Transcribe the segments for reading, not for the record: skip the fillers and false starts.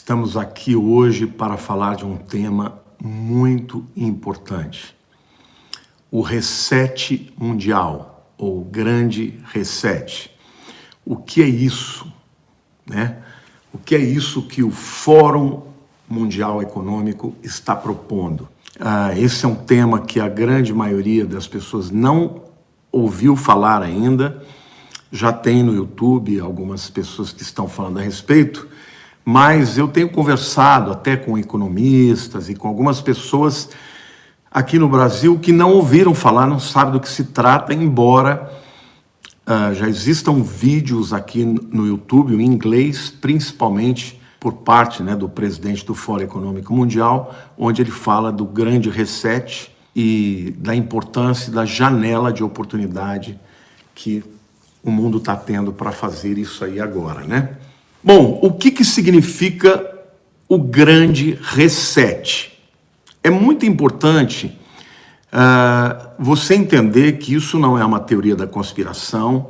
Estamos aqui hoje para falar de um tema muito importante. O reset mundial, ou grande reset. O que é isso, né? O que é isso que o Fórum Mundial Econômico está propondo? Esse é um tema que a grande maioria das pessoas não ouviu falar ainda. Já tem no YouTube algumas pessoas que estão falando a respeito, mas eu tenho conversado até com economistas e com algumas pessoas aqui no Brasil que não ouviram falar, não sabem do que se trata, embora já existam vídeos aqui no YouTube, em inglês, principalmente por parte, do presidente do Fórum Econômico Mundial, onde ele fala do grande reset e da importância da janela de oportunidade que o mundo está tendo para fazer isso aí agora, né? Bom, o que significa o grande reset? É muito importante você entender que isso não é uma teoria da conspiração.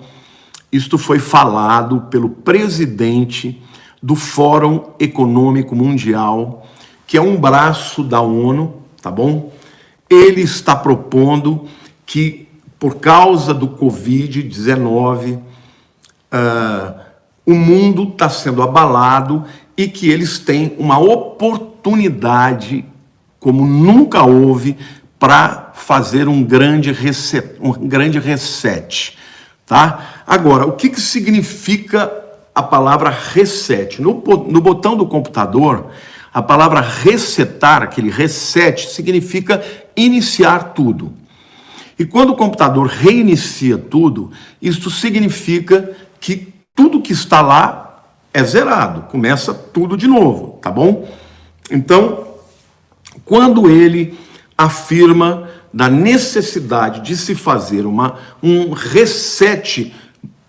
Isto foi falado pelo presidente do Fórum Econômico Mundial, que é um braço da ONU, tá bom? Ele está propondo que, por causa do Covid-19, o mundo está sendo abalado e que eles têm uma oportunidade, como nunca houve, para fazer um grande reset, tá? Agora, o que significa a palavra reset? No botão do computador, a palavra resetar, aquele reset, significa iniciar tudo. E quando o computador reinicia tudo, isso significa que tudo que está lá é zerado, começa tudo de novo, tá bom? Então, quando ele afirma da necessidade de se fazer um reset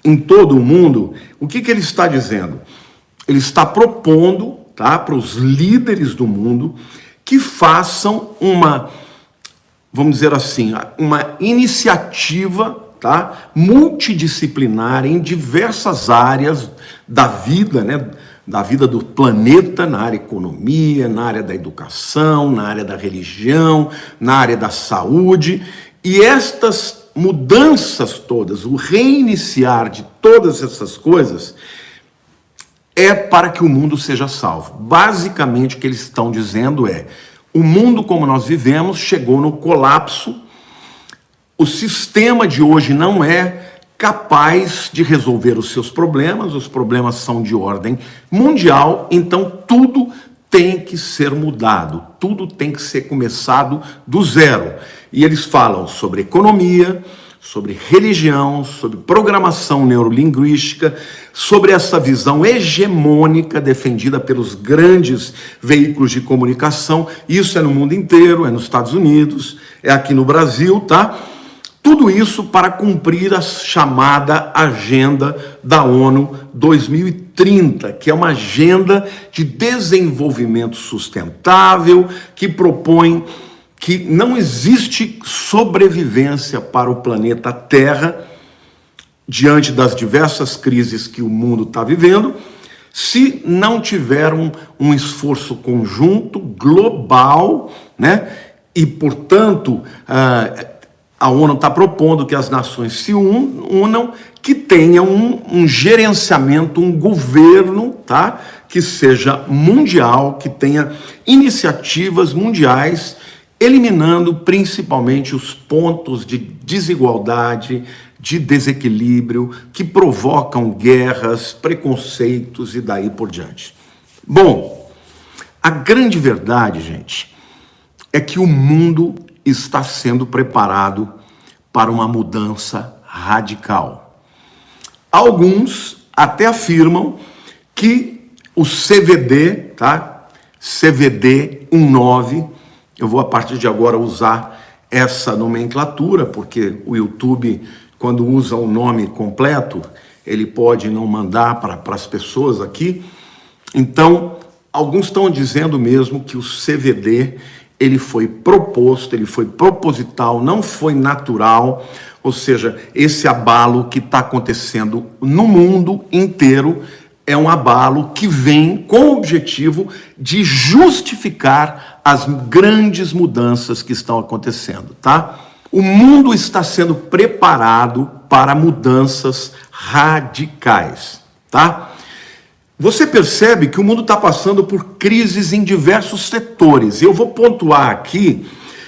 em todo o mundo, o que ele está dizendo? Ele está propondo, tá, para os líderes do mundo que façam vamos dizer assim, uma iniciativa, tá, multidisciplinar em diversas áreas da vida, da vida do planeta, na área economia, na área da educação, na área da religião, na área da saúde. E estas mudanças todas, o reiniciar de todas essas coisas, é para que o mundo seja salvo. Basicamente, o que eles estão dizendo é: o mundo como nós vivemos chegou no colapso. O sistema de hoje não é capaz de resolver os seus problemas, os problemas são de ordem mundial, então tudo tem que ser mudado, tudo tem que ser começado do zero. E eles falam sobre economia, sobre religião, sobre programação neurolinguística, sobre essa visão hegemônica defendida pelos grandes veículos de comunicação. Isso é no mundo inteiro, é nos Estados Unidos, é aqui no Brasil, tá? Tudo isso para cumprir a chamada Agenda da ONU 2030, que é uma agenda de desenvolvimento sustentável, que propõe que não existe sobrevivência para o planeta Terra diante das diversas crises que o mundo está vivendo, se não tiver um esforço conjunto, global, E, portanto, a ONU está propondo que as nações se unam, que tenham um gerenciamento, um governo, tá? Que seja mundial, que tenha iniciativas mundiais, eliminando principalmente os pontos de desigualdade, de desequilíbrio, que provocam guerras, preconceitos e daí por diante. Bom, a grande verdade, gente, é que o mundo está sendo preparado para uma mudança radical. Alguns até afirmam que o CVD, tá? CVD 19, eu vou a partir de agora usar essa nomenclatura, porque o YouTube, quando usa o nome completo, ele pode não mandar para as pessoas aqui. Então, alguns estão dizendo mesmo que o CVD, ele foi proposto, ele foi proposital, não foi natural, ou seja, esse abalo que está acontecendo no mundo inteiro é um abalo que vem com o objetivo de justificar as grandes mudanças que estão acontecendo, tá? O mundo está sendo preparado para mudanças radicais, tá? Você percebe que o mundo está passando por crises em diversos setores. Eu vou pontuar aqui,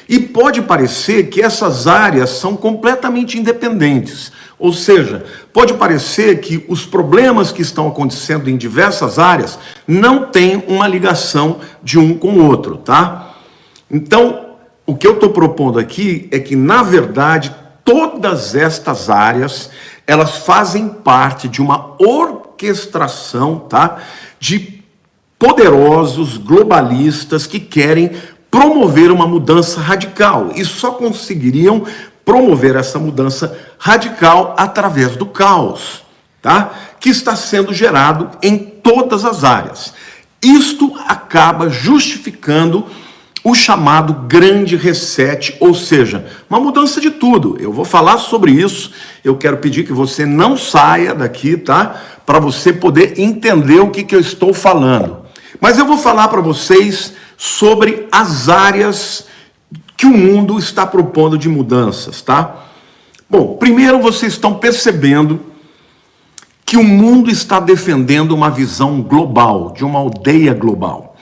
e pode parecer que essas áreas são completamente independentes. Ou seja, pode parecer que os problemas que estão acontecendo em diversas áreas não têm uma ligação de um com o outro, tá? Então, o que eu estou propondo aqui é que, na verdade, todas estas áreas, elas fazem parte de uma orquestração, tá? De poderosos globalistas que querem promover uma mudança radical e só conseguiriam promover essa mudança radical através do caos, tá? Que está sendo gerado em todas as áreas. Isto acaba justificando o chamado grande reset, ou seja, uma mudança de tudo. Eu vou falar sobre isso, eu quero pedir que você não saia daqui, tá? Para você poder entender o que eu estou falando. Mas eu vou falar para vocês sobre as áreas que o mundo está propondo de mudanças, tá? Bom, primeiro vocês estão percebendo que o mundo está defendendo uma visão global, de uma aldeia global.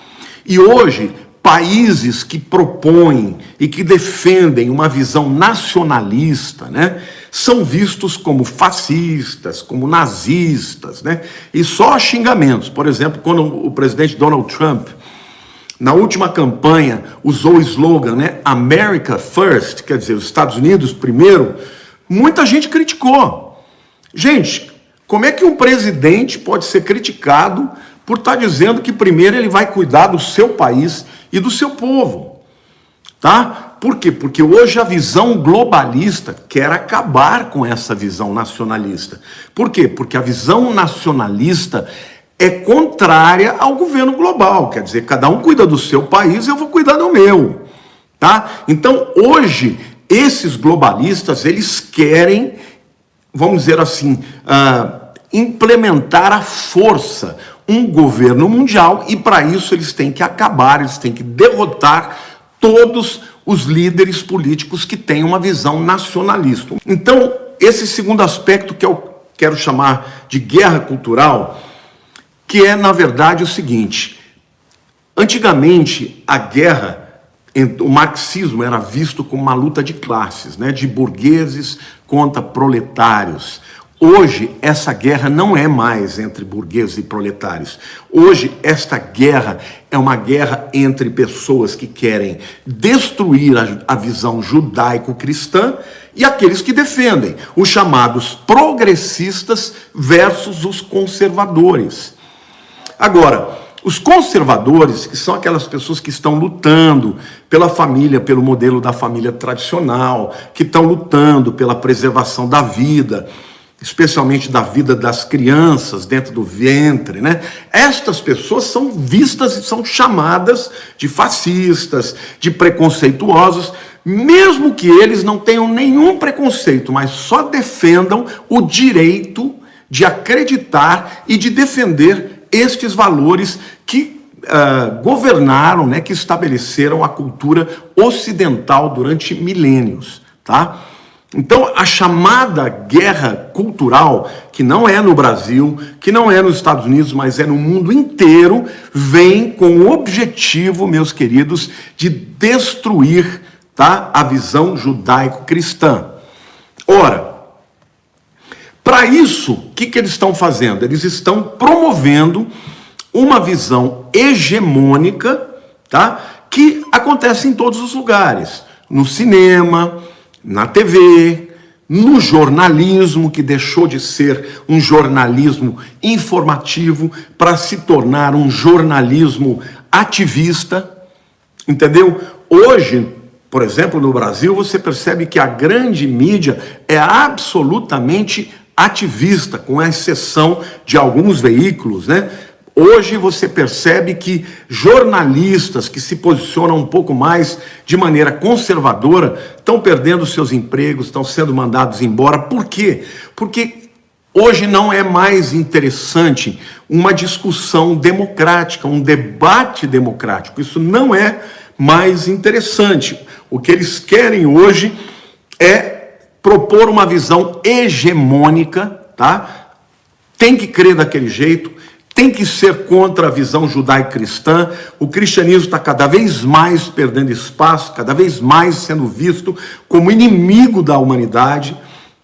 E hoje, países que propõem e que defendem uma visão nacionalista, né, são vistos como fascistas, como nazistas, né, e só xingamentos. Por exemplo, quando o presidente Donald Trump, na última campanha, usou o slogan, né, America First, quer dizer, os Estados Unidos primeiro, muita gente criticou. Gente, como é que um presidente pode ser criticado por estar dizendo que primeiro ele vai cuidar do seu país e do seu povo, tá? Por quê? Porque hoje a visão globalista quer acabar com essa visão nacionalista. Por quê? Porque a visão nacionalista é contrária ao governo global, quer dizer, cada um cuida do seu país, eu vou cuidar do meu, tá? Então, hoje, esses globalistas, eles querem, vamos dizer assim, implementar à força um governo mundial, e para isso eles têm que acabar, eles têm que derrotar todos os líderes políticos que têm uma visão nacionalista. Então, esse segundo aspecto que eu quero chamar de guerra cultural, que é, na verdade, o seguinte: antigamente, a guerra, o marxismo era visto como uma luta de classes, né, de burgueses contra proletários. Hoje, essa guerra não é mais entre burgueses e proletários. Hoje, esta guerra é uma guerra entre pessoas que querem destruir a visão judaico-cristã e aqueles que defendem, os chamados progressistas versus os conservadores. Agora, os conservadores, que são aquelas pessoas que estão lutando pela família, pelo modelo da família tradicional, que estão lutando pela preservação da vida, especialmente da vida das crianças dentro do ventre, né? Estas pessoas são vistas e são chamadas de fascistas, de preconceituosos, mesmo que eles não tenham nenhum preconceito, mas só defendam o direito de acreditar e de defender estes valores que governaram, né, que estabeleceram a cultura ocidental durante milênios, tá? Então, a chamada guerra cultural, que não é no Brasil, que não é nos Estados Unidos, mas é no mundo inteiro, vem com o objetivo, meus queridos, de destruir, tá, a visão judaico-cristã. Ora, para isso, o que eles estão fazendo? Eles estão promovendo uma visão hegemônica, tá, que acontece em todos os lugares, no cinema, na TV, no jornalismo, que deixou de ser um jornalismo informativo para se tornar um jornalismo ativista, entendeu? Hoje, por exemplo, no Brasil, você percebe que a grande mídia é absolutamente ativista, com exceção de alguns veículos, né? Hoje você percebe que jornalistas que se posicionam um pouco mais de maneira conservadora estão perdendo seus empregos, estão sendo mandados embora. Por quê? Porque Hoje não é mais interessante uma discussão democrática, um debate democrático. Isso não é mais interessante. O que eles querem hoje é propor uma visão hegemônica, tá? Tem que crer daquele jeito, tem que ser contra a visão judaico-cristã. O cristianismo está cada vez mais perdendo espaço, cada vez mais sendo visto como inimigo da humanidade.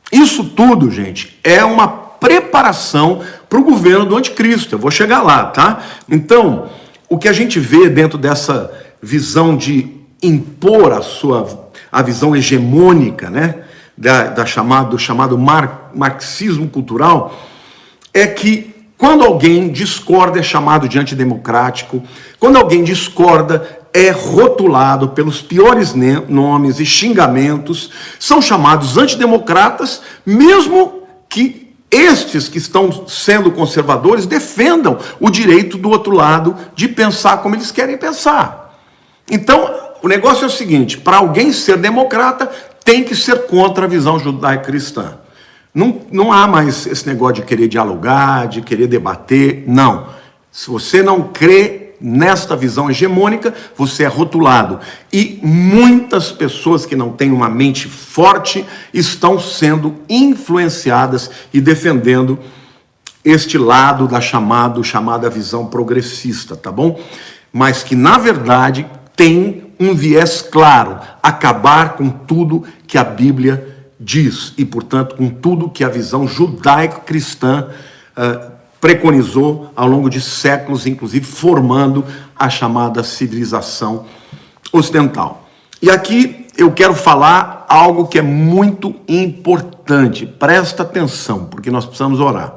Isso tudo, gente, é uma preparação para o governo do anticristo. Eu vou chegar lá, tá? Então, o que a gente vê dentro dessa visão de impor a visão hegemônica, né, do chamado marxismo cultural, é que quando alguém discorda é chamado de antidemocrático, quando alguém discorda é rotulado pelos piores nomes e xingamentos, são chamados antidemocratas, mesmo que estes que estão sendo conservadores defendam o direito do outro lado de pensar como eles querem pensar. Então, o negócio é o seguinte: para alguém ser democrata, tem que ser contra a visão judaico-cristã. Não há mais esse negócio de querer dialogar, de querer debater, não. Se você não crê nesta visão hegemônica, você é rotulado. E muitas pessoas que não têm uma mente forte estão sendo influenciadas e defendendo este lado da chamada visão progressista, tá bom? Mas que, na verdade, tem um viés claro: acabar com tudo que a Bíblia diz e, portanto, com tudo que a visão judaico-cristã preconizou ao longo de séculos, inclusive formando a chamada civilização ocidental. E aqui eu quero falar algo que é muito importante. Presta atenção, porque nós precisamos orar.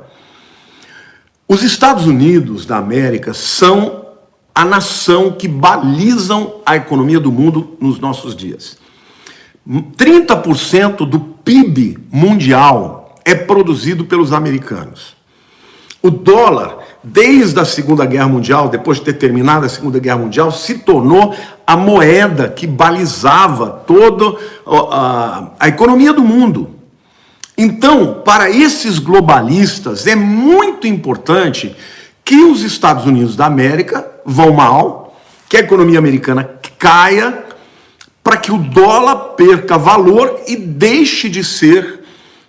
Os Estados Unidos da América são a nação que balizam a economia do mundo nos nossos dias. 30% do PIB mundial é produzido pelos americanos. O dólar, desde a Segunda Guerra Mundial, depois de ter terminado a Segunda Guerra Mundial, se tornou a moeda que balizava toda a economia do mundo. Então, para esses globalistas, é muito importante que os Estados Unidos da América vão mal, que a economia americana caia, para que o dólar perca valor e deixe de ser,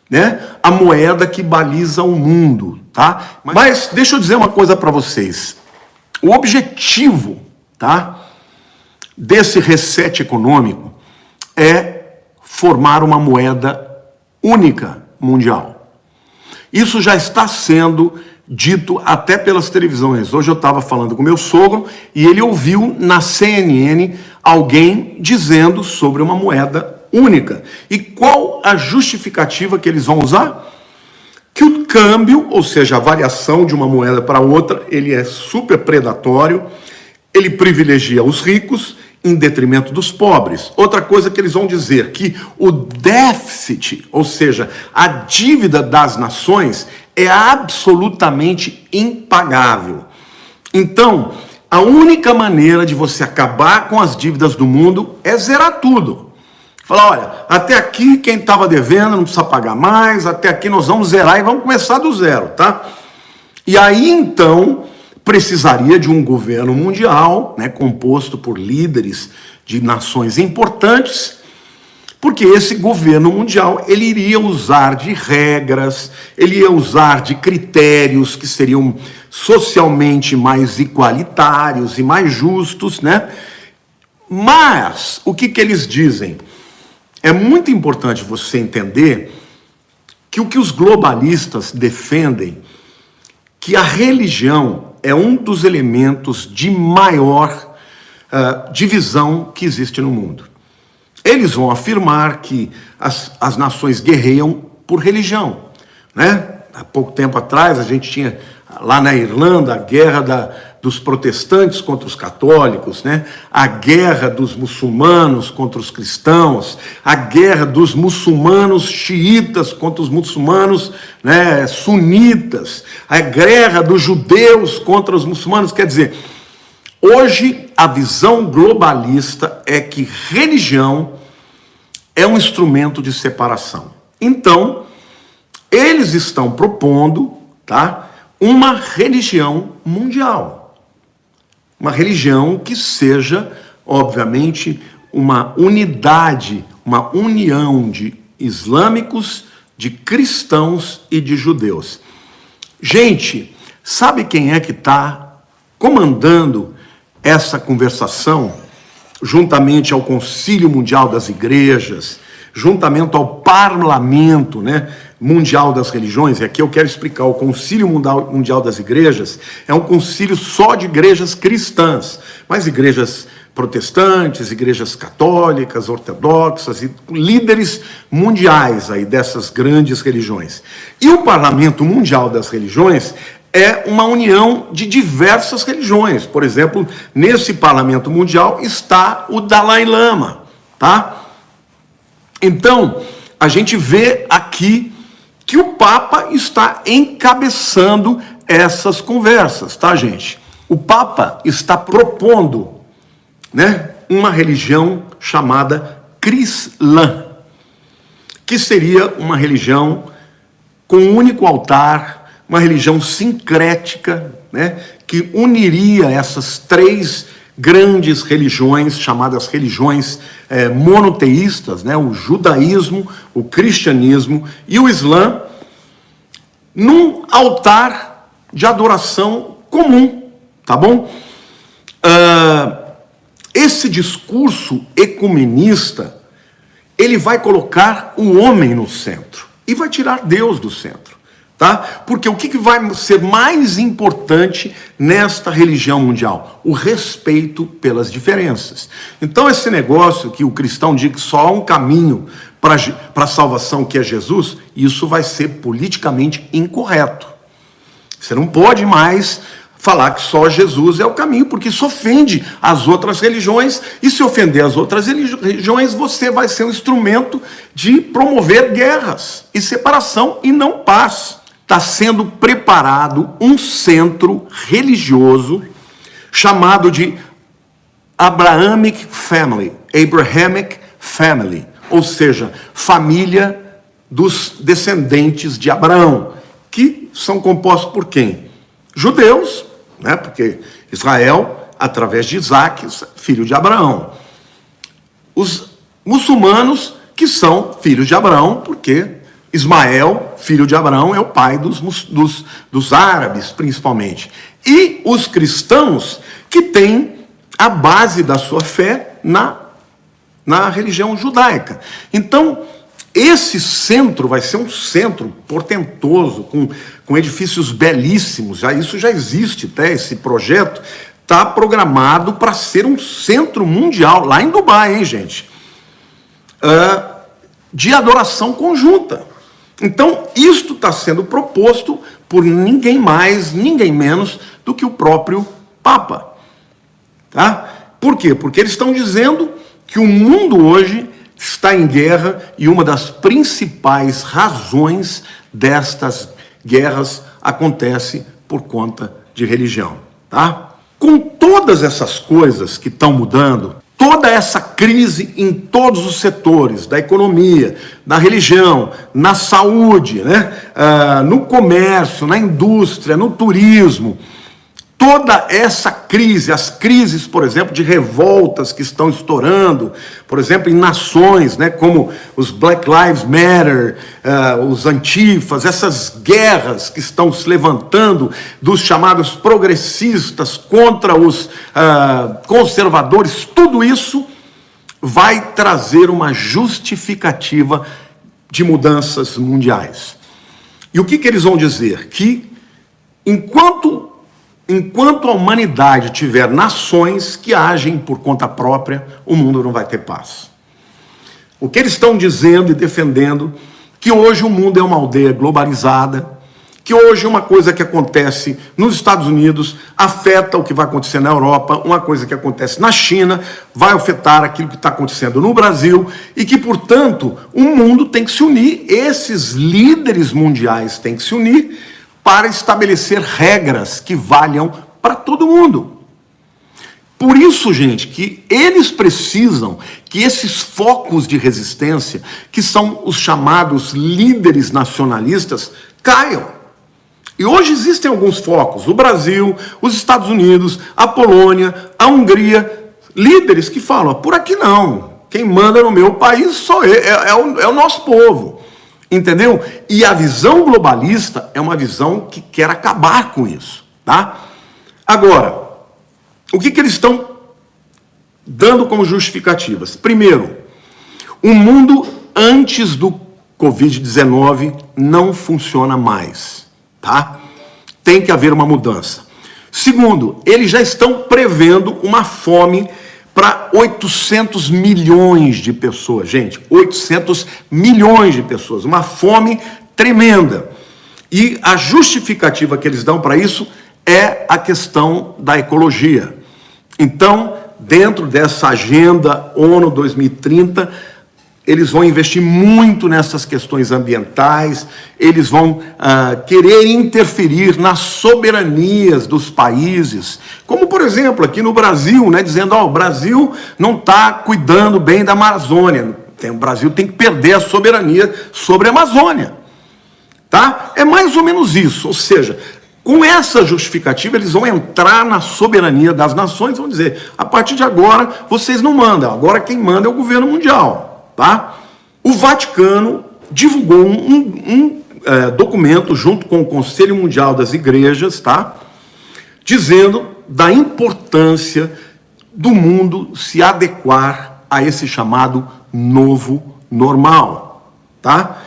né, a moeda que baliza o mundo, tá? Mas deixa eu dizer uma coisa para vocês. O objetivo, tá, desse reset econômico é formar uma moeda única mundial. Isso já está sendo dito até pelas televisões. Hoje eu estava falando com meu sogro e ele ouviu na CNN alguém dizendo sobre uma moeda única. E qual a justificativa que eles vão usar? Que o câmbio, ou seja, a variação de uma moeda para outra, ele é super predatório, ele privilegia os ricos em detrimento dos pobres. Outra coisa que eles vão dizer, que o déficit, ou seja, a dívida das nações, é absolutamente impagável. Então, a única maneira de você acabar com as dívidas do mundo é zerar tudo. Falar, olha, até aqui quem estava devendo não precisa pagar mais, até aqui nós vamos zerar e vamos começar do zero, tá? E aí, então, precisaria de um governo mundial, né, composto por líderes de nações importantes, porque esse governo mundial, ele iria usar de regras, ele ia usar de critérios que seriam socialmente mais igualitários e mais justos, né? Mas, o que eles dizem? É muito importante você entender que o que os globalistas defendem, que a religião é um dos elementos de maior divisão que existe no mundo. Eles vão afirmar que as nações guerreiam por religião, né? Há pouco tempo atrás a gente tinha lá na Irlanda a guerra dos protestantes contra os católicos, né? A guerra dos muçulmanos contra os cristãos, a guerra dos muçulmanos xiitas contra os muçulmanos, né, sunitas, a guerra dos judeus contra os muçulmanos. Quer dizer, hoje a visão globalista é que religião é um instrumento de separação. Então, Eles estão propondo, tá, uma religião mundial. Uma religião que seja, obviamente, uma unidade, uma união de islâmicos, de cristãos e de judeus. Gente, sabe quem é que está comandando essa conversação, juntamente ao Concílio Mundial das Igrejas, juntamente ao Parlamento, né, Mundial das Religiões? E aqui eu quero explicar: o Concílio Mundial das Igrejas é um concílio só de igrejas cristãs, mas igrejas protestantes, igrejas católicas, ortodoxas e líderes mundiais aí dessas grandes religiões. E o Parlamento Mundial das Religiões é uma união de diversas religiões. Por exemplo, nesse Parlamento Mundial está o Dalai Lama, tá? Então, a gente vê aqui que o Papa está encabeçando essas conversas, tá, gente? O Papa está propondo, né, uma religião chamada cristã, que seria uma religião com um único altar, uma religião sincrética, né, que uniria essas três grandes religiões, chamadas religiões monoteístas, né, o judaísmo, o cristianismo e o islã, num altar de adoração comum, tá bom? Esse discurso ecumenista, ele vai colocar o homem no centro e vai tirar Deus do centro, tá? Porque o que vai ser mais importante nesta religião mundial? O respeito pelas diferenças. Então, esse negócio que o cristão diz que só há um caminho para a salvação, que é Jesus, isso vai ser politicamente incorreto. Você não pode mais falar que só Jesus é o caminho, porque isso ofende as outras religiões, e se ofender as outras religiões, você vai ser um instrumento de promover guerras e separação e não paz. Está sendo preparado um centro religioso chamado de Abrahamic Family, ou seja, família dos descendentes de Abraão, que são compostos por quem? Judeus, né? Porque Israel, através de Isaac, filho de Abraão. Os muçulmanos, que são filhos de Abraão, porque Ismael, filho de Abraão, é o pai dos árabes, principalmente. E os cristãos, que têm a base da sua fé na religião judaica. Então, esse centro vai ser um centro portentoso, com edifícios belíssimos. Isso já existe, até esse projeto está programado para ser um centro mundial, lá em Dubai, hein, gente? De adoração conjunta. Então, isto está sendo proposto por ninguém mais, ninguém menos do que o próprio Papa. Tá? Por quê? Porque eles estão dizendo que o mundo hoje está em guerra, e uma das principais razões destas guerras acontece por conta de religião. Tá? Com todas essas coisas que estão mudando, toda essa crise em todos os setores, da economia, da religião, na saúde, né? No comércio, na indústria, no turismo, toda essa crise, as crises, por exemplo, de revoltas que estão estourando, por exemplo, em nações, né, como os Black Lives Matter, os antifas, essas guerras que estão se levantando dos chamados progressistas contra os conservadores, tudo isso vai trazer uma justificativa de mudanças mundiais. E o que eles vão dizer? Que enquanto a humanidade tiver nações que agem por conta própria, o mundo não vai ter paz. O que eles estão dizendo e defendendo, que hoje o mundo é uma aldeia globalizada, que hoje uma coisa que acontece nos Estados Unidos afeta o que vai acontecer na Europa, uma coisa que acontece na China vai afetar aquilo que está acontecendo no Brasil, e que, portanto, o mundo tem que se unir, esses líderes mundiais têm que se unir para estabelecer regras que valham para todo mundo. Por isso, gente, que eles precisam que esses focos de resistência, que são os chamados líderes nacionalistas, caiam. E hoje existem alguns focos, o Brasil, os Estados Unidos, a Polônia, a Hungria, líderes que falam, por aqui não, quem manda no meu país sou eu, é o nosso povo, entendeu? E a visão globalista é uma visão que quer acabar com isso, tá? Agora, o que eles estão dando como justificativas? Primeiro, o mundo antes do Covid-19 não funciona mais, tá? Tem que haver uma mudança. Segundo, eles já estão prevendo uma fome para 800 milhões de pessoas, gente, 800 milhões de pessoas, uma fome tremenda. E a justificativa que eles dão para isso é a questão da ecologia. Então, dentro dessa agenda ONU 2030, eles vão investir muito nessas questões ambientais, eles vão querer interferir nas soberanias dos países, como, por exemplo, aqui no Brasil, né, dizendo, o Brasil não está cuidando bem da Amazônia, o Brasil tem que perder a soberania sobre a Amazônia, tá? É mais ou menos isso, ou seja, com essa justificativa, eles vão entrar na soberania das nações, vão dizer, a partir de agora, vocês não mandam, agora quem manda é o governo mundial, tá? O Vaticano divulgou um documento junto com o Conselho Mundial das Igrejas, tá? Dizendo da importância do mundo se adequar a esse chamado novo normal, tá?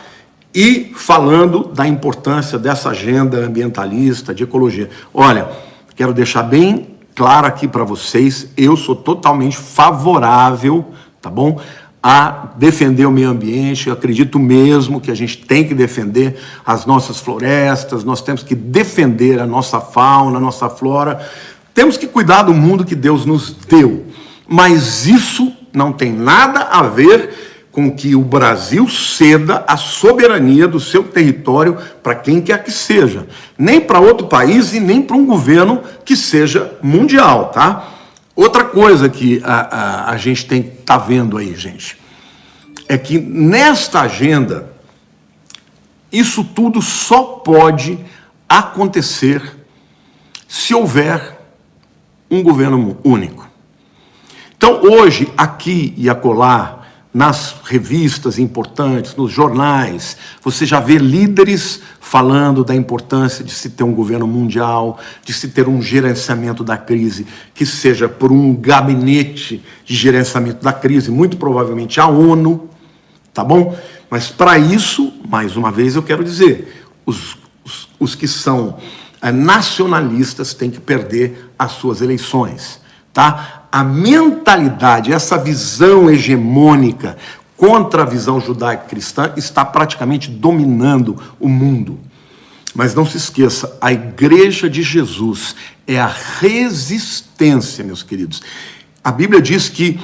E falando da importância dessa agenda ambientalista, de ecologia. Olha, quero deixar bem claro aqui para vocês, eu sou totalmente favorável, tá bom, a defender o meio ambiente. Eu acredito mesmo que a gente tem que defender as nossas florestas, nós temos que defender a nossa fauna, a nossa flora, temos que cuidar do mundo que Deus nos deu. Mas isso não tem nada a ver com que o Brasil ceda a soberania do seu território para quem quer que seja. Nem para outro país e nem para um governo que seja mundial, tá? Outra coisa que a gente tem que estar vendo aí, gente, é que nesta agenda, isso tudo só pode acontecer se houver um governo único. Então, hoje, aqui e acolá, nas revistas importantes, nos jornais, você já vê líderes falando da importância de se ter um governo mundial, de se ter um gerenciamento da crise, que seja por um gabinete de gerenciamento da crise, muito provavelmente a ONU, tá bom? Mas para isso, mais uma vez eu quero dizer, os que são nacionalistas têm que perder as suas eleições, tá? A mentalidade, essa visão hegemônica contra a visão judaico-cristã está praticamente dominando o mundo. Mas não se esqueça, a Igreja de Jesus é a resistência, meus queridos. A Bíblia diz que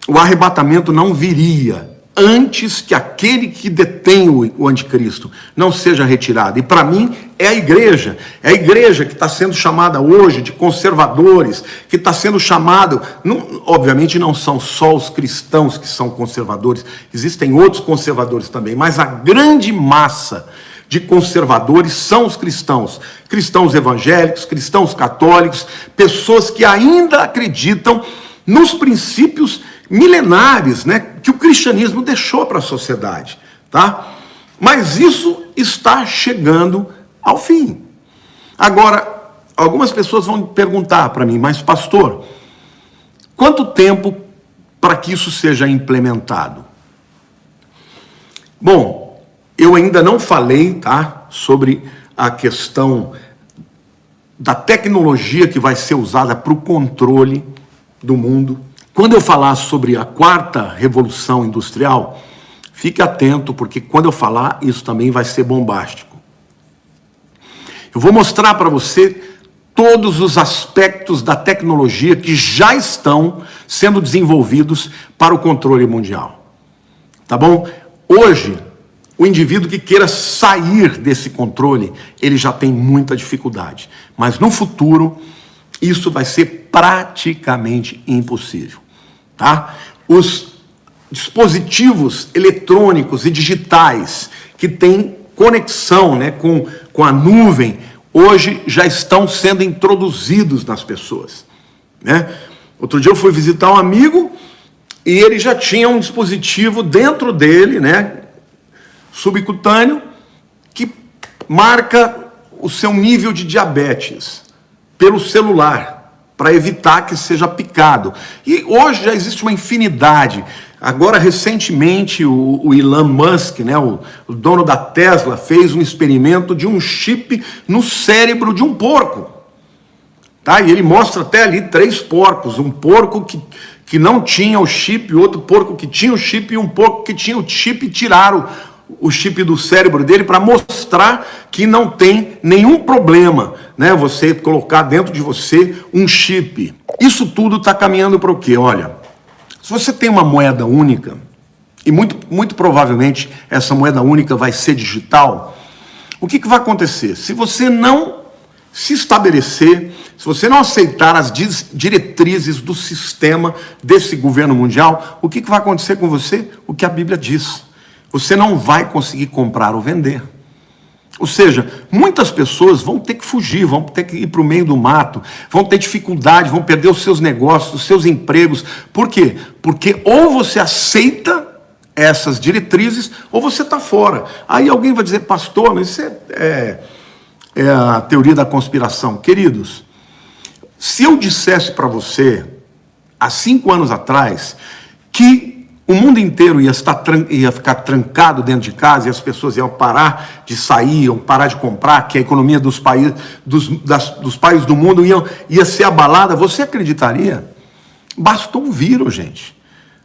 o arrebatamento não viria antes que aquele que detém o anticristo não seja retirado. E para mim é a igreja que está sendo chamada hoje de conservadores, que está sendo chamado, obviamente não são só os cristãos que são conservadores, existem outros conservadores também, mas a grande massa de conservadores são os cristãos, cristãos evangélicos, cristãos católicos, pessoas que ainda acreditam nos princípios milenares, né, que o cristianismo deixou para a sociedade, tá? Mas isso está chegando ao fim. Agora, algumas pessoas vão perguntar para mim, mas pastor, quanto tempo para que isso seja implementado? Bom, eu ainda não falei, tá, sobre a questão da tecnologia que vai ser usada para o controle do mundo. Quando eu falar sobre a quarta revolução industrial, fique atento, porque quando eu falar, isso também vai ser bombástico. Eu vou mostrar para você todos os aspectos da tecnologia que já estão sendo desenvolvidos para o controle mundial. Tá bom? Hoje, o indivíduo que queira sair desse controle, ele já tem muita dificuldade. Mas no futuro, isso vai ser praticamente impossível, tá? Os dispositivos eletrônicos e digitais que têm conexão, né, com a nuvem, hoje já estão sendo introduzidos nas pessoas, né? Outro dia eu fui visitar um amigo e ele já tinha um dispositivo dentro dele, né, subcutâneo, que marca o seu nível de diabetes pelo celular, para evitar que seja picado. E hoje já existe uma infinidade. Agora, recentemente, o Elon Musk, né, o dono da Tesla, fez um experimento de um chip no cérebro de um porco. Tá? E ele mostra até ali 3 porcos. Um porco que não tinha o chip, outro porco que tinha o chip e um porco que tinha o chip, e tiraram o chip do cérebro dele para mostrar que não tem nenhum problema, né, você colocar dentro de você um chip. Isso tudo está caminhando para o quê? Olha, se você tem uma moeda única, e muito provavelmente essa moeda única vai ser digital, o que vai acontecer? Se você não se estabelecer, se você não aceitar as diretrizes do sistema desse governo mundial, o que vai acontecer com você? O que a Bíblia diz. Você não vai conseguir comprar ou vender. Ou seja, muitas pessoas vão ter que fugir, vão ter que ir para o meio do mato, vão ter dificuldade, vão perder os seus negócios, os seus empregos. Por quê? Porque ou você aceita essas diretrizes, ou você está fora. Aí alguém vai dizer, pastor, mas isso é a teoria da conspiração. Queridos, se eu dissesse para você, há 5 anos atrás, que o mundo inteiro ia ficar trancado dentro de casa e as pessoas iam parar de sair, iam parar de comprar, que a economia dos países do mundo ia ser abalada, você acreditaria? Bastou um vírus, gente.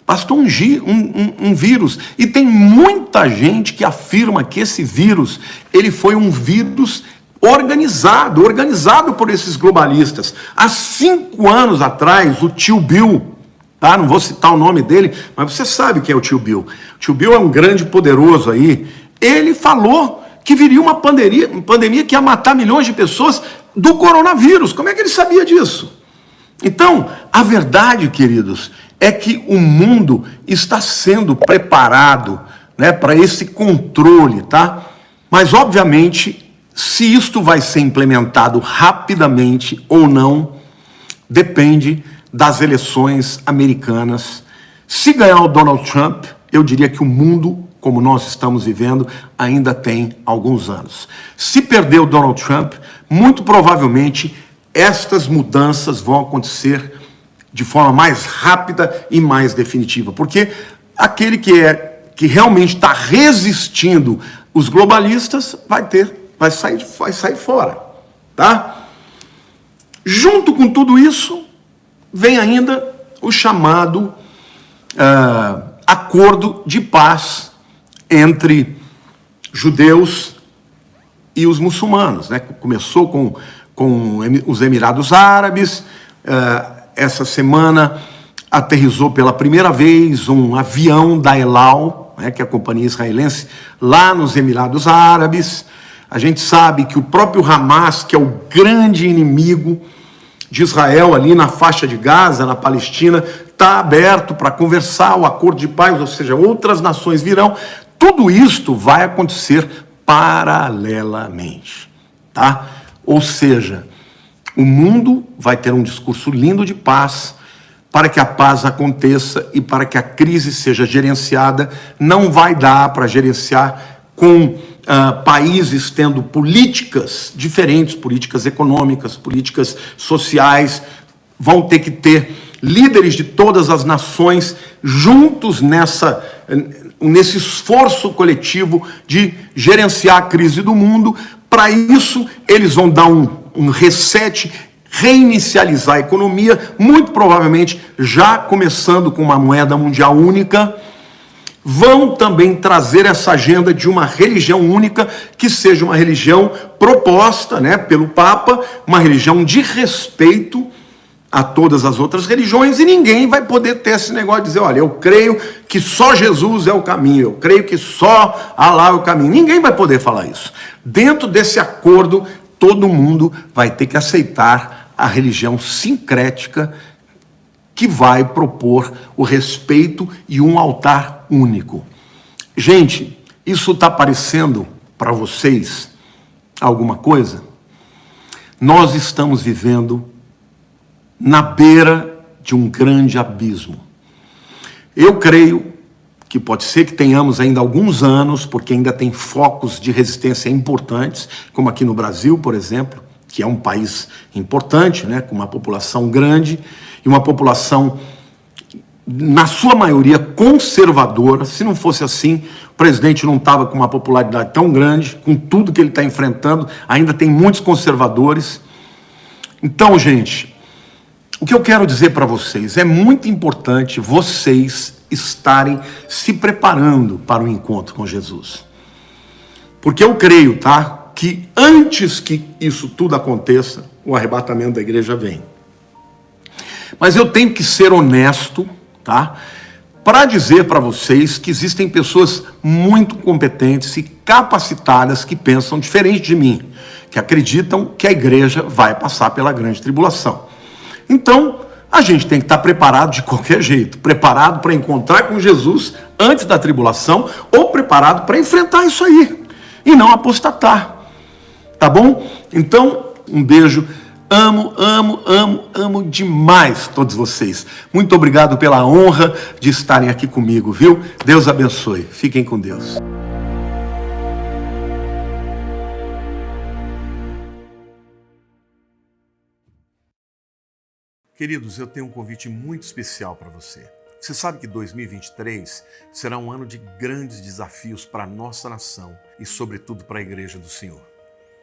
Bastou um vírus. E tem muita gente que afirma que esse vírus, ele foi um vírus organizado por esses globalistas. Há 5 anos atrás, o tio Bill, tá? Não vou citar o nome dele, mas você sabe quem é o tio Bill. O tio Bill é um grande poderoso aí. Ele falou que viria uma pandemia que ia matar milhões de pessoas do coronavírus. Como é que ele sabia disso? Então, a verdade, queridos, é que o mundo está sendo preparado, né, para esse controle, tá? Mas, obviamente, se isto vai ser implementado rapidamente ou não, depende das eleições americanas. Se ganhar o Donald Trump, eu diria que o mundo, como nós estamos vivendo, ainda tem alguns anos. Se perder o Donald Trump, muito provavelmente estas mudanças vão acontecer de forma mais rápida e mais definitiva, porque aquele que realmente está resistindo os globalistas vai sair fora, tá? Junto com tudo isso, vem ainda o chamado acordo de paz entre judeus e os muçulmanos, né? Começou com os Emirados Árabes. Essa semana aterrissou pela primeira vez um avião da El Al, né, que é a companhia israelense, lá nos Emirados Árabes. A gente sabe que o próprio Hamas, que é o grande inimigo de Israel ali na faixa de Gaza, na Palestina, está aberto para conversar o acordo de paz, ou seja, outras nações virão. Tudo isto vai acontecer paralelamente, tá? Ou seja, o mundo vai ter um discurso lindo de paz. Para que a paz aconteça e para que a crise seja gerenciada, não vai dar para gerenciar com países tendo políticas diferentes, políticas econômicas, políticas sociais. Vão ter que ter líderes de todas as nações juntos nesse esforço coletivo de gerenciar a crise do mundo. Para isso, eles vão dar um reset, reinicializar a economia, muito provavelmente já começando com uma moeda mundial única. Vão também trazer essa agenda de uma religião única, que seja uma religião proposta, né, pelo Papa, uma religião de respeito a todas as outras religiões, e ninguém vai poder ter esse negócio de dizer, olha, eu creio que só Jesus é o caminho, eu creio que só Alá é o caminho. Ninguém vai poder falar isso. Dentro desse acordo, todo mundo vai ter que aceitar a religião sincrética que vai propor o respeito e um altar único. Gente, isso está parecendo para vocês alguma coisa? Nós estamos vivendo na beira de um grande abismo. Eu creio que pode ser que tenhamos ainda alguns anos, porque ainda tem focos de resistência importantes, como aqui no Brasil, por exemplo, que é um país importante, né, com uma população grande e uma população, na sua maioria, conservadora. Se não fosse assim, o presidente não estava com uma popularidade tão grande, com tudo que ele está enfrentando, ainda tem muitos conservadores. Então, gente, o que eu quero dizer para vocês, é muito importante vocês estarem se preparando para o encontro com Jesus. Porque eu creio, tá, que antes que isso tudo aconteça, o arrebatamento da igreja vem. Mas eu tenho que ser honesto, tá, para dizer para vocês que existem pessoas muito competentes e capacitadas que pensam diferente de mim, que acreditam que a igreja vai passar pela grande tribulação. Então, a gente tem que estar preparado de qualquer jeito, preparado para encontrar com Jesus antes da tribulação, ou preparado para enfrentar isso aí, e não apostatar, tá bom? Então, um beijo, amo demais todos vocês. Muito obrigado pela honra de estarem aqui comigo, viu? Deus abençoe, fiquem com Deus. Queridos, eu tenho um convite muito especial para você. Você sabe que 2023 será um ano de grandes desafios para a nossa nação e, sobretudo, para a Igreja do Senhor.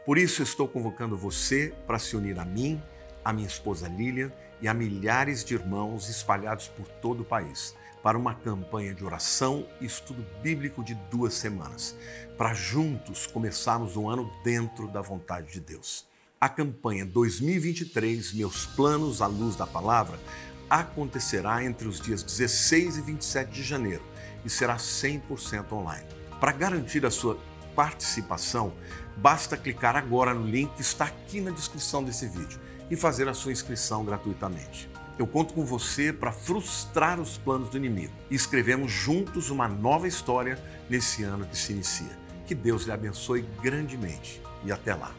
Por isso, eu estou convocando você para se unir a mim, a minha esposa Lilian e a milhares de irmãos espalhados por todo o país para uma campanha de oração e estudo bíblico de 2 semanas, para juntos começarmos um ano dentro da vontade de Deus. A campanha 2023, Meus Planos à Luz da Palavra, acontecerá entre os dias 16 e 27 de janeiro e será 100% online. Para garantir a sua participação, basta clicar agora no link que está aqui na descrição desse vídeo e fazer a sua inscrição gratuitamente. Eu conto com você para frustrar os planos do inimigo e escrevemos juntos uma nova história nesse ano que se inicia. Que Deus lhe abençoe grandemente e até lá.